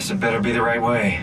Guess it better be the right way.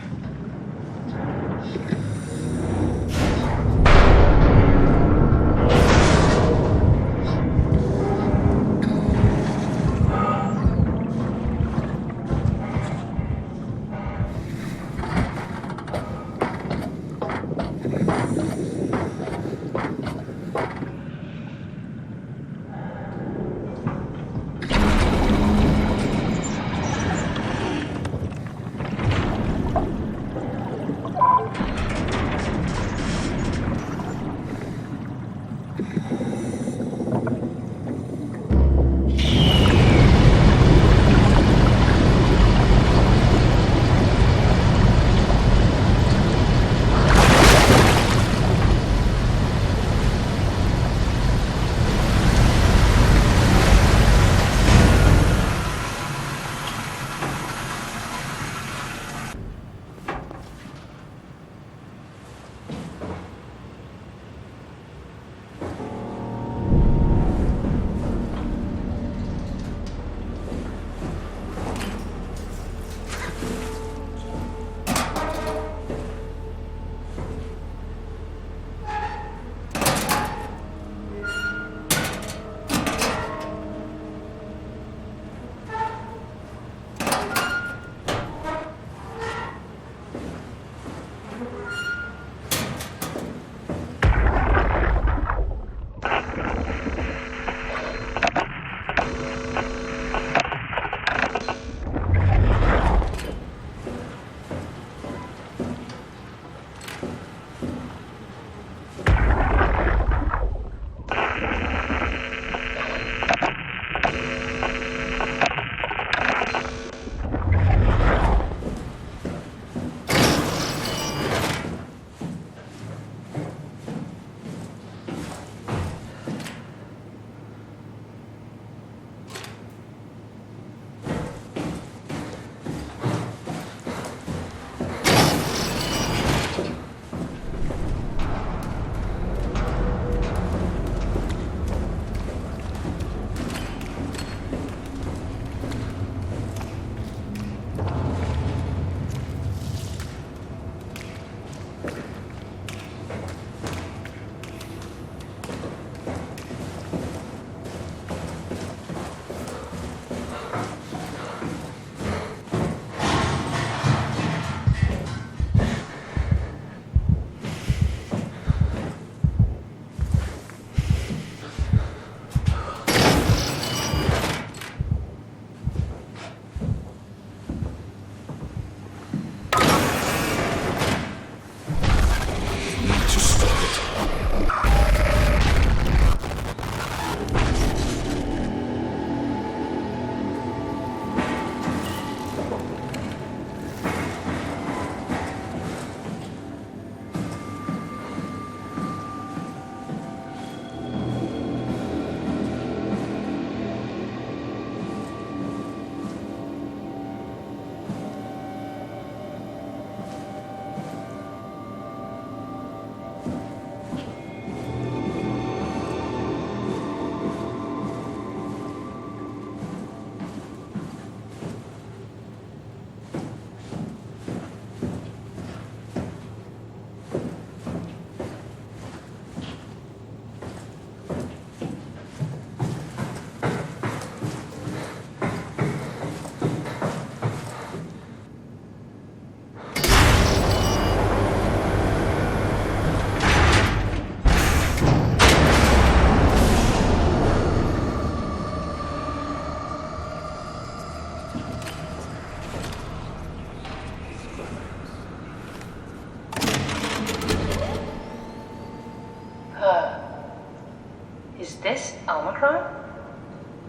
Is this Omicron?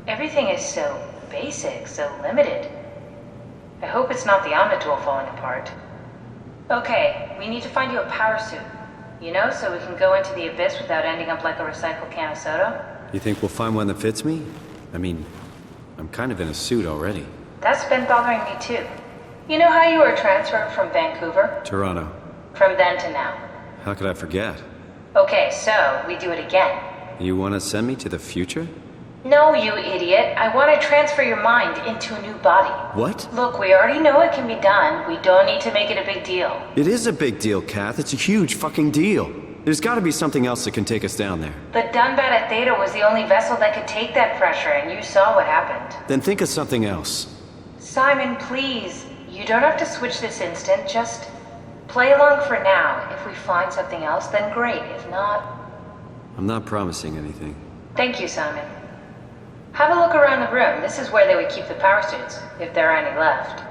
Everything is so basic, so limited. I hope it's not the Omnitool falling apart. Okay, we need to find you a power suit. You know, so we can go into the abyss without ending up like a recycled can of soda. You think we'll find one that fits me? I mean, I'm kind of in a suit already. That's been bothering me too. You know how you were transferred from Vancouver? Toronto. From then to now. How could I forget? Okay, so we do it again. You want to send me to the future? No, you idiot. I want to transfer your mind into a new body. What? Look, we already know it can be done. We don't need to make it a big deal. It is a big deal, Kath. It's a huge fucking deal. There's gotta be something else that can take us down there. The Dunbat at Theta was the only vessel that could take that pressure, and you saw what happened. Then think of something else. Simon, please. You don't have to switch this instant. Just play along for now. If we find something else, then great. If not... I'm not promising anything. Thank you, Simon. Have a look around the room. This is where they would keep the power suits, if there are any left.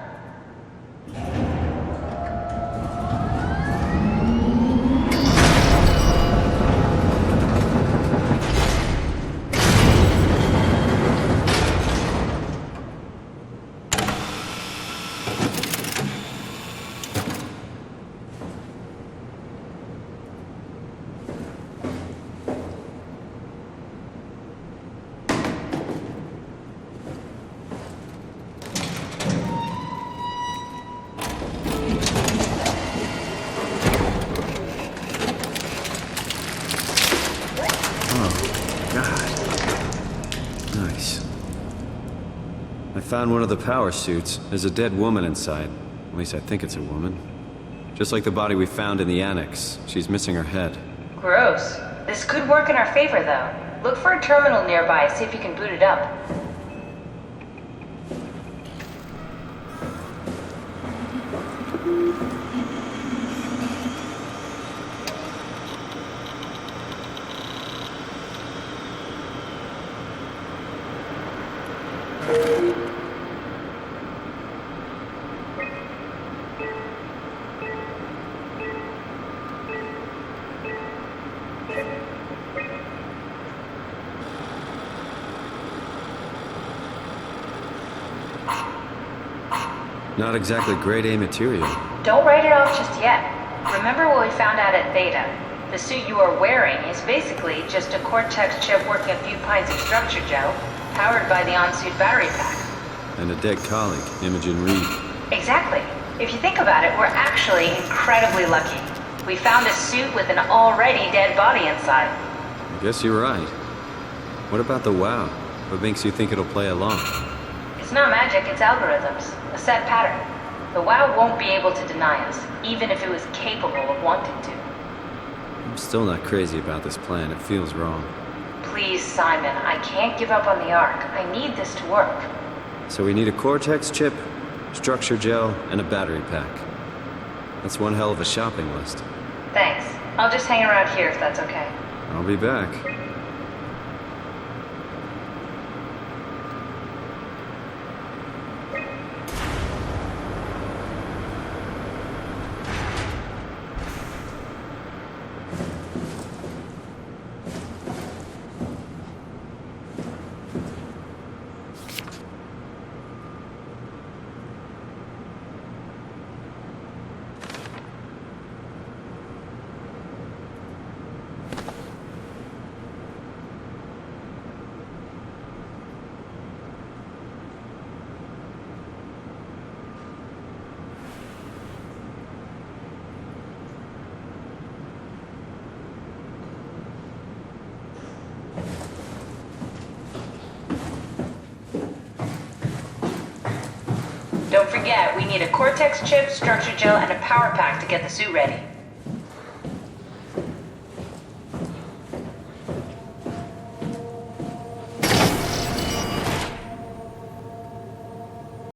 I found one of the power suits. There's a dead woman inside. At least I think it's a woman. Just like the body we found in the annex. She's missing her head. Gross. This could work in our favor, though. Look for a terminal nearby, see if you can boot it up. Not exactly grade A material. Don't write it off just yet. Remember what we found out at Theta? The suit you are wearing is basically just a Cortex chip working a few pints of structure gel, powered by the on-suit battery pack. And a dead colleague, Imogen Reed. Exactly. If you think about it, we're actually incredibly lucky. We found a suit with an already dead body inside. I guess you're right. What about the WoW? What makes you think it'll play along? It's not magic, it's algorithms. A set pattern. The WoW won't be able to deny us, even if it was capable of wanting to. I'm still not crazy about this plan. It feels wrong. Please, Simon, I can't give up on the Ark. I need this to work. So we need a Cortex chip, structure gel, and a battery pack. That's one hell of a shopping list. Thanks. I'll just hang around here if that's okay. I'll be back. Don't forget, we need a Cortex chip, structure gel, and a power pack to get the suit ready.